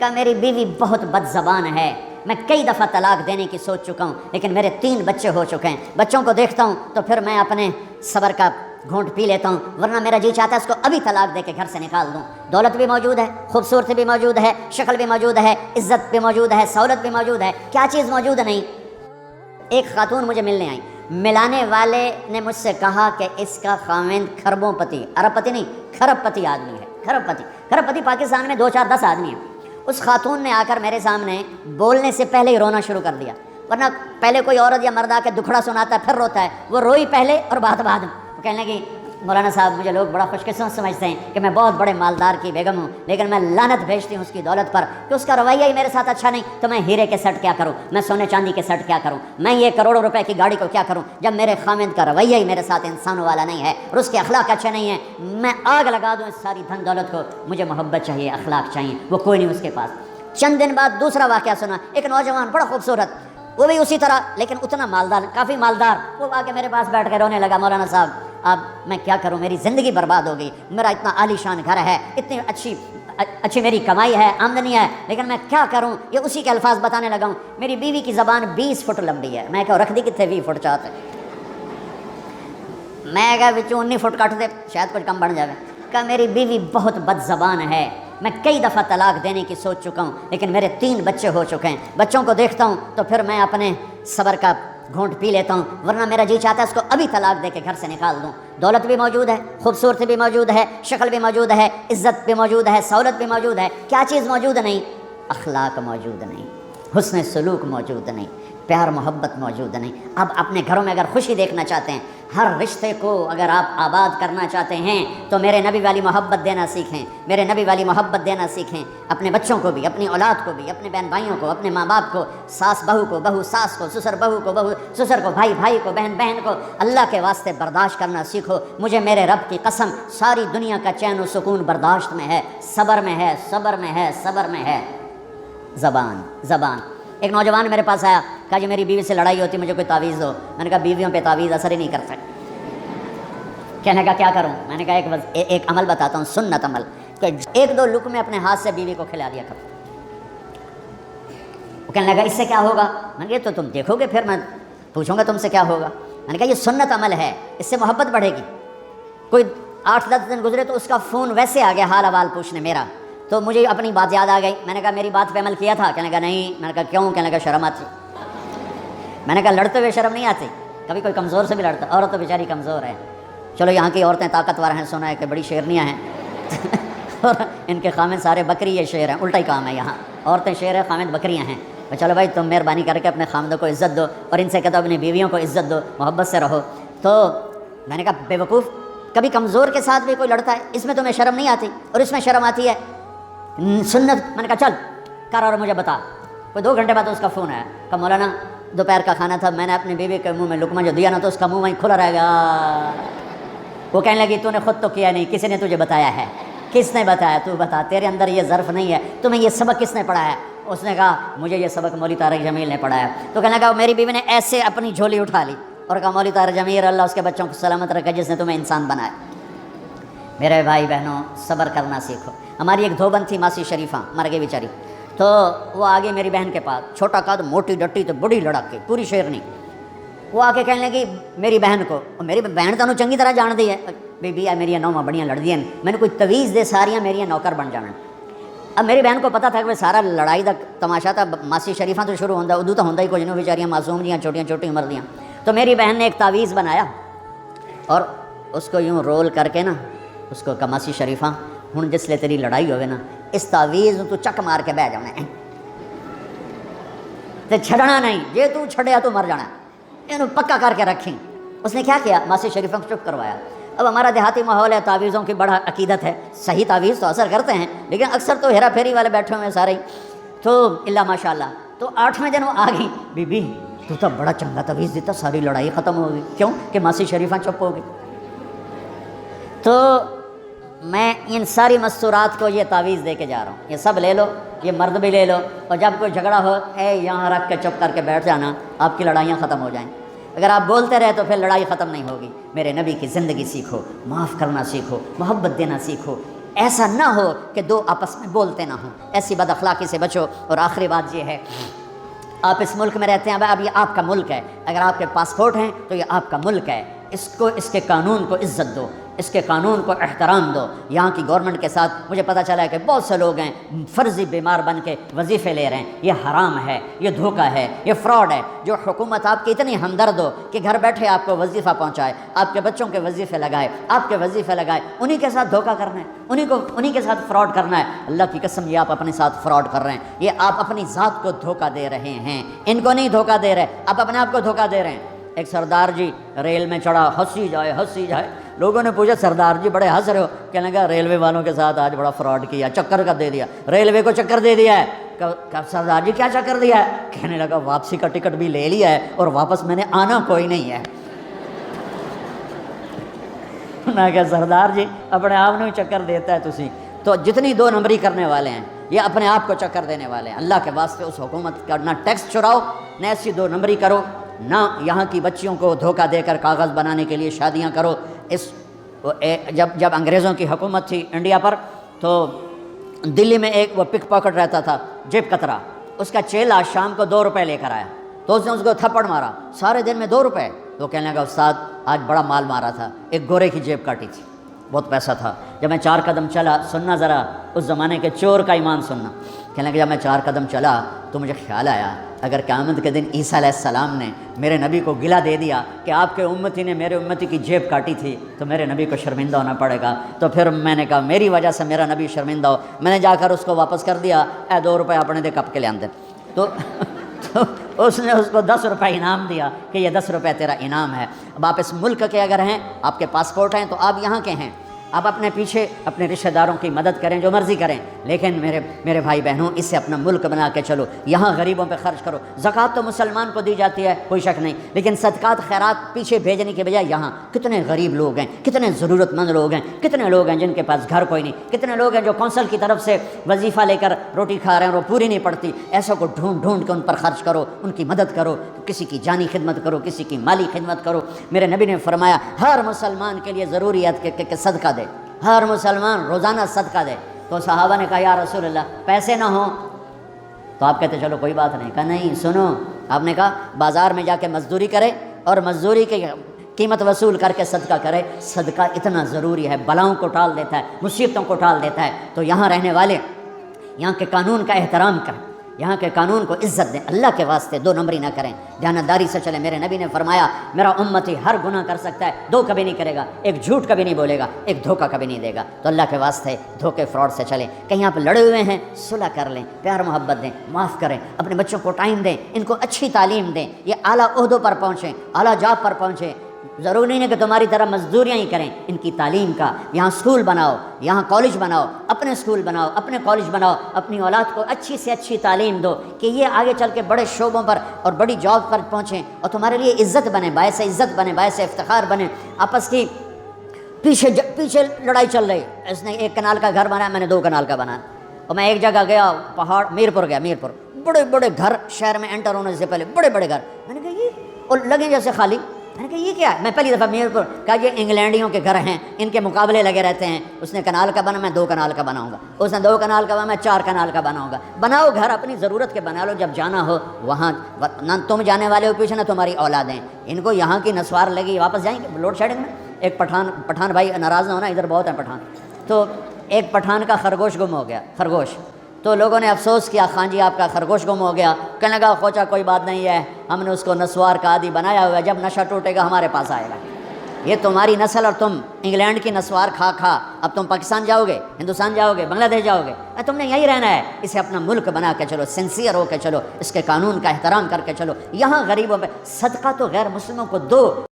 کہ میری بیوی بہت بد زبان ہے، میں کئی دفعہ طلاق دینے کی سوچ چکا ہوں، لیکن میرے 3 بچے ہو چکے ہیں، بچوں کو دیکھتا ہوں تو پھر میں اپنے صبر کا گھونٹ پی لیتا ہوں، ورنہ میرا جی چاہتا ہے اس کو ابھی طلاق دے کے گھر سے نکال دوں۔ دولت بھی موجود ہے، خوبصورتی بھی موجود ہے، شکل بھی موجود ہے، عزت بھی موجود ہے، سہولت بھی موجود ہے، کیا چیز موجود نہیں؟ ایک خاتون مجھے ملنے آئی، ملانے والے نے مجھ سے کہا کہ اس کا خاوند کھربوں پتی، ارب پتی نہیں، کھرب پتی آدمی ہے، کھرب پتی پاکستان میں 2 4 10 آدمی ہیں۔ اس خاتون نے آ کر میرے سامنے بولنے سے پہلے ہی رونا شروع کر دیا، ورنہ پہلے کوئی عورت یا مرد آ کے دکھڑا سناتا ہے پھر روتا ہے، وہ روئی پہلے اور بات بعد میں۔ وہ کہنے لگی مولانا صاحب مجھے لوگ بڑا خوش قسمت سمجھتے ہیں کہ میں بہت بڑے مالدار کی بیگم ہوں، لیکن میں لعنت بھیجتی ہوں اس کی دولت پر کہ اس کا رویہ ہی میرے ساتھ اچھا نہیں، تو میں ہیرے کے سیٹ کیا کروں، میں سونے چاندی کے سیٹ کیا کروں، میں یہ کروڑوں روپے کی گاڑی کو کیا کروں جب میرے خاوند کا رویہ ہی میرے ساتھ انسانوں والا نہیں ہے اور اس کے اخلاق اچھے نہیں ہیں۔ میں آگ لگا دوں اس ساری دھن دولت کو، مجھے محبت چاہیے، اخلاق چاہیے، وہ کوئی نہیں اس کے پاس۔ چند دن بعد دوسرا واقعہ سنا، ایک نوجوان بڑا خوبصورت، وہ بھی اسی طرح لیکن اتنا مالدار، کافی مالدار، وہ آ کے میرے پاس بیٹھ کے رونے لگا، مولانا صاحب اب میں کیا کروں، میری زندگی برباد ہو گئی، میرا اتنا عالی شان گھر ہے، اتنی اچھی میری کمائی ہے، آمدنی ہے، لیکن میں کیا کروں۔ یہ اسی کے الفاظ بتانے لگا ہوں، میری بیوی کی زبان 20 فٹ لمبی ہے، میں کہا رکھ دی کتنے 20 فٹ چاہتے، میں کہا بچوں 19 فٹ کٹ دے شاید کچھ کم بڑھ جائے، کہ میری بیوی بہت بد زبان ہے، میں کئی دفعہ طلاق دینے کی سوچ چکا ہوں، لیکن میرے 3 بچے ہو چکے ہیں، بچوں کو دیکھتا ہوں تو پھر میں اپنے صبر کا گھونٹ پی لیتا ہوں، ورنہ میرا جی چاہتا ہے اس کو ابھی طلاق دے کے گھر سے نکال دوں۔ دولت بھی موجود ہے، خوبصورتی بھی موجود ہے، شکل بھی موجود ہے، عزت بھی موجود ہے، سہولت بھی موجود ہے، کیا چیز موجود نہیں؟ اخلاق موجود نہیں، حسن سلوک موجود نہیں، پیار محبت موجود نہیں۔ اب اپنے گھروں میں اگر خوشی دیکھنا چاہتے ہیں، ہر رشتے کو اگر آپ آباد کرنا چاہتے ہیں تو میرے نبی والی محبت دینا سیکھیں، میرے نبی والی محبت دینا سیکھیں، اپنے بچوں کو بھی، اپنی اولاد کو بھی، اپنے بہن بھائیوں کو، اپنے ماں باپ کو، ساس بہو کو، بہو ساس کو، سسر بہو کو، بہو سسر کو، بھائی بھائی کو، بہن بہن کو، اللہ کے واسطے برداشت کرنا سیکھو۔ مجھے میرے رب کی قسم ساری دنیا کا چین و سکون برداشت میں ہے، صبر میں ہے، صبر میں ہے، صبر میں ہے۔ زبان ایک نوجوان میرے پاس آیا، کہا جی میری بیوی سے لڑائی ہوتی، مجھے کوئی تعویذ دو۔ میں نے کہا بیویوں پہ تعویذ اثر ہی نہیں کر سکتی۔ کہنے کا کیا کروں؟ میں نے کہا ایک عمل بتاتا ہوں، سنت عمل، کہ 1-2 لقمے اپنے ہاتھ سے بیوی کو کھلا دیا کرو۔ وہ کہنے لگا اس سے کیا ہوگا؟ میں نے کہا تو تم دیکھو گے، پھر میں پوچھوں گا تم سے کیا ہوگا۔ میں نے کہا یہ سنت عمل ہے، اس سے محبت بڑھے گی۔ کوئی 8-10 دن گزرے تو اس کا فون ویسے آ گیا حال احوال پوچھنے میرا، تو مجھے اپنی بات یاد آ گئی۔ میں نے کہا میری بات پہ عمل کیا تھا؟ کہنے لگا نہیں۔ میں نے کہا کیوں؟ کہنے لگا شرم آتی۔ میں نے کہا لڑتے ہوئے شرم نہیں آتی؟ کبھی کوئی کمزور سے بھی لڑتا، عورت تو بیچاری کمزور ہے، چلو یہاں کی عورتیں طاقتور ہیں، سنا ہے کہ بڑی شیرنیاں ہیں اور ان کے خامد سارے بکری یہ شیر ہیں، الٹا ہی کام ہے، یہاں عورتیں شیر ہیں، خامد بکریاں ہیں۔ چلو بھائی تم مہربانی کر کے اپنے خامدوں کو عزت دو، اور ان سے کہتا اپنی بیویوں کو عزت دو، محبت سے رہو۔ تو میں نے کہا بے وقوف، کبھی کمزور کے ساتھ بھی کوئی لڑتا ہے، اس میں تمہیں شرم نہیں آتی؟ اور اس میں شرم آتی ہے سنت۔ میں نے کہا چل کر اور مجھے بتا۔ کوئی 2 گھنٹے بعد اس کا فون آیا کہ مولانا دوپہر کا کھانا تھا، میں نے اپنی بیوی کے منہ میں لقمہ جو دیا نا تو اس کا منہ وہیں کھلا رہ گیا۔ وہ کہنے لگی تو نے خود تو کیا نہیں، کسی نے تجھے بتایا ہے؟ کس نے بتایا؟ تو بتا، تیرے اندر یہ ظرف نہیں ہے، تمہیں یہ سبق کس نے پڑھایا ہے؟ اس نے کہا مجھے یہ سبق مولوی طارق جمیل نے پڑھایا۔ تو کہنے لگا میری بیوی نے ایسے اپنی جھولی اٹھا لی اور کہا مولوی طارق جمیل اللہ اس کے بچوں کو سلامت رکھے جس نے تمہیں انسان بنایا۔ میرے بھائی بہنوں صبر کرنا سیکھو۔ ہماری ایک دھوبن تھی ماسی شریفہ، مر گئی بیچاری، تو وہ آگے میری بہن کے پاس، چھوٹا قد، موٹی ڈٹی تو بڑی لڑک کے، پوری شیرنی۔ وہ آ کے کہنے لگی میری بہن کو، اور میری بہن تو چنگی طرح جان دی ہے، بی میری نوواں بڑیاں لڑ دیا، میں نے کوئی تویز دے ساریاں میری نوکر بن جان۔ اب میری بہن کو پتا تھا کہ سارا لڑائی کا تماشا تھا، ماسی شریفہ تو شروع ہوتا، ادو تو ہوتا ہی کچھ نہیں، بیچاریاں معصوم جیاں چھوٹیاں چھوٹی عمر دیاں۔ تو میری بہن نے ایک تعویذ بنایا اور اس کو یوں رول کر کے نا اس کو کہا ماسی شریفہ ہوں جس لے تیری لڑائی ہوئے نا اس تعویذ تو چک مار کے بہ جانا ہے تے چھڑنا نہیں، جے تو چھڑیا تو مر جانا، یہ پکا کر کے رکھیں۔ اس نے کیا کیا؟ ماسی شریفہ کو چپ کروایا۔ اب ہمارا دیہاتی ماحول ہے، تعویذوں کی بڑا عقیدت ہے، صحیح تعویذ تو اثر کرتے ہیں لیکن اکثر تو ہیرا پھیری والے بیٹھے ہوئے ہیں سارے، تو اللہ ماشاء اللہ۔ تو 8ویں دن وہ آ گئی، بی بی تو بڑا چنگا تعویذ دیتا، ساری لڑائی ختم ہو گئی۔ کیوں کہ ماسی شریفہ چپ ہو گئی۔ تو میں ان ساری مستورات کو یہ تعویذ دے کے جا رہا ہوں، یہ سب لے لو، یہ مرد بھی لے لو، اور جب کوئی جھگڑا ہو اے یہاں رکھ کے چپ کر کے بیٹھ جانا، آپ کی لڑائیاں ختم ہو جائیں۔ اگر آپ بولتے رہے تو پھر لڑائی ختم نہیں ہوگی۔ میرے نبی کی زندگی سیکھو، معاف کرنا سیکھو، محبت دینا سیکھو، ایسا نہ ہو کہ دو آپس میں بولتے نہ ہوں، ایسی بد اخلاقی سے بچو۔ اور آخری بات یہ ہے، آپ اس ملک میں رہتے ہیں، اب یہ آپ کا ملک ہے، اگر آپ کے پاسپورٹ ہیں تو یہ آپ کا ملک ہے، اس کے قانون کو عزت دو، اس کے قانون کو احترام دو۔ یہاں کی گورنمنٹ کے ساتھ مجھے پتہ چلا ہے کہ بہت سے لوگ ہیں فرضی بیمار بن کے وظیفے لے رہے ہیں، یہ حرام ہے، یہ دھوکہ ہے، یہ فراڈ ہے۔ جو حکومت آپ کی اتنی ہمدرد ہو کہ گھر بیٹھے آپ کو وظیفہ پہنچائے، آپ کے بچوں کے وظیفے لگائے، آپ کے وظیفے لگائے، انہی کے ساتھ دھوکہ کرنا ہے، انہی کے ساتھ فراڈ کرنا ہے۔ اللہ کی قسم یہ آپ اپنے ساتھ فراڈ کر رہے ہیں، یہ آپ اپنی ذات کو دھوکہ دے رہے ہیں، ان کو نہیں دھوکہ دے رہے، آپ اپنے آپ کو دھوکہ دے رہے ہیں۔ ایک سردار جی ریل میں چڑھا، ہنسی جائے، لوگوں نے پوچھا سردار جی بڑے ہنس رہے ہو، کہنے لگا ریلوے والوں کے ساتھ آج بڑا فراڈ کیا، چکر کا دے دیا، ریلوے کو چکر دے دیا ہے۔ سردار جی کیا چکر دیا ہے؟ کہنے لگا واپسی کا ٹکٹ بھی لے لیا ہے اور واپس میں نے آنا کوئی نہیں ہے۔ میں کہا سردار جی اپنے آپ نے چکر دیتا ہے تسی تو جتنی دو نمبری کرنے والے ہیں یہ اپنے آپ کو چکر دینے والے ہیں۔ اللہ کے واسطے اس حکومت کا نہ ٹیکس چراؤ، نہ ایسی دو نمبری کرو، نہ یہاں کی بچیوں کو دھوکہ دے کر کاغذ بنانے کے لیے شادیاں کرو۔ جب انگریزوں کی حکومت تھی انڈیا پر تو دلی میں ایک وہ پک پاکٹ رہتا تھا جیب کترا، اس کا چیلا شام کو 2 روپے لے کر آیا تو اس نے اس کو تھپڑ مارا، سارے دن میں 2 روپے۔ تو کہنے لگا استاد آج بڑا مال مارا تھا، ایک گورے کی جیب کاٹی تھی، بہت پیسہ تھا۔ جب میں 4 قدم چلا، سننا ذرا اس زمانے کے چور کا ایمان سننا، کہنے لگا جب میں 4 قدم چلا تو مجھے خیال آیا اگر قیامت کے دن عیسیٰ علیہ السلام نے میرے نبی کو گلہ دے دیا کہ آپ کے امتی نے میرے امتی کی جیب کاٹی تھی تو میرے نبی کو شرمندہ ہونا پڑے گا۔ تو پھر میں نے کہا میری وجہ سے میرا نبی شرمندہ ہو، میں نے جا کر اس کو واپس کر دیا، 2 روپے اپنے دے کپ کے لے آندے۔ تو اس نے اس کو 10 روپے انعام دیا کہ یہ 10 روپے تیرا انعام ہے۔ اب آپ اس ملک کے اگر ہیں، آپ کے پاسپورٹ ہیں تو آپ یہاں کے ہیں، آپ اپنے پیچھے اپنے رشتہ داروں کی مدد کریں، جو مرضی کریں، لیکن میرے بھائی بہنوں اس سے اپنا ملک بنا کے چلو، یہاں غریبوں پہ خرچ کرو۔ زکوٰۃ تو مسلمان کو دی جاتی ہے کوئی شک نہیں، لیکن صدقات خیرات پیچھے بھیجنے کے بجائے یہاں کتنے غریب لوگ ہیں، کتنے ضرورت مند لوگ ہیں، کتنے لوگ ہیں جن کے پاس گھر کوئی نہیں، کتنے لوگ ہیں جو کونسل کی طرف سے وظیفہ لے کر روٹی کھا رہے ہیں اور وہ پوری نہیں پڑتی، ایسوں کو ڈھونڈ کے ان پر خرچ کرو، ان کی مدد کرو، کسی کی جانی خدمت کرو، کسی کی مالی خدمت کرو۔ میرے نبی نے فرمایا ہر مسلمان کے لیے ضروری ہے کہ صدقہ دے، ہر مسلمان روزانہ صدقہ دے۔ تو صحابہ نے کہا یا رسول اللہ پیسے نہ ہوں تو آپ کہتے چلو کوئی بات نہیں، کہا نہیں سنو، آپ نے کہا بازار میں جا کے مزدوری کرے اور مزدوری کی قیمت وصول کر کے صدقہ کرے، صدقہ اتنا ضروری ہے، بلاؤں کو ٹال دیتا ہے، مصیبتوں کو ٹال دیتا ہے۔ تو یہاں رہنے والے یہاں کے قانون کا احترام کریں، یہاں کے قانون کو عزت دیں، اللہ کے واسطے 2 نمبری نہ کریں، دیانتداری سے چلیں۔ میرے نبی نے فرمایا میرا امتی ہر گناہ کر سکتا ہے، 2 کبھی نہیں کرے گا، ایک جھوٹ کبھی نہیں بولے گا، ایک دھوکہ کبھی نہیں دے گا۔ تو اللہ کے واسطے دھوکے فراڈ سے چلیں۔ کہیں آپ لڑے ہوئے ہیں صلح کر لیں، پیار محبت دیں، معاف کریں، اپنے بچوں کو ٹائم دیں، ان کو اچھی تعلیم دیں، یہ اعلیٰ عہدوں پر پہنچیں، اعلیٰ جاب پر پہنچیں۔ ضروری نہیں ہے کہ تمہاری طرح مزدوریاں ہی کریں، ان کی تعلیم کا یہاں اسکول بناؤ، یہاں کالج بناؤ، اپنے اسکول بناؤ، اپنے کالج بناؤ، اپنی اولاد کو اچھی سے اچھی تعلیم دو کہ یہ آگے چل کے بڑے شعبوں پر اور بڑی جاب پر پہنچیں اور تمہارے لیے عزت بنے، باعث عزت بنے، باعث افتخار بنے۔ آپس کی پیچھے لڑائی چل رہی، اس نے 1 کنال کا گھر بنایا، میں نے 2 کنال کا بنایا، اور میں ایک جگہ گیا پہاڑ میرپور گیا، میرپور بڑے بڑے گھر، شہر میں انٹر ہونے سے پہلے بڑے بڑے گھر، میں نے کہا یہ اور لگے جیسے خالی، میں نے کہا یہ کیا ہے؟ میں پہلی دفعہ میرپور کہا یہ انگلینڈیوں کے گھر ہیں، ان کے مقابلے لگے رہتے ہیں، اس نے کنال کا بنا، میں 2 کنال کا بناؤں گا، اس نے 2 کنال کا بنا، میں 4 کنال کا بناؤں گا۔ بناؤ گھر اپنی ضرورت کے بنا لو، جب جانا ہو وہاں نہ تم جانے والے ہو پیچھے، نہ تمہاری اولادیں، ان کو یہاں کی نسوار لگی واپس جائیں گے لوڈ شیڈنگ میں۔ ایک پٹھان بھائی ناراض نہ ہونا، ادھر بہت ہیں پٹھان، تو ایک پٹھان کا خرگوش گم ہو گیا، خرگوش، تو لوگوں نے افسوس کیا خان جی آپ کا خرگوش گم ہو گیا، کہنے لگا خوچا کوئی بات نہیں ہے، ہم نے اس کو نسوار کا عادی بنایا ہوا ہے، جب نشہ ٹوٹے گا ہمارے پاس آئے گا۔ یہ تمہاری نسل اور تم انگلینڈ کی نسوار کھا اب تم پاکستان جاؤ گے، ہندوستان جاؤ گے، بنگلہ دیش جاؤ گے، تم نے یہی رہنا ہے۔ اسے اپنا ملک بنا کے چلو، سنسیئر ہو کے چلو، اس کے قانون کا احترام کر کے چلو۔ یہاں غریبوں پہ صدقہ تو غیر مسلموں کو دو۔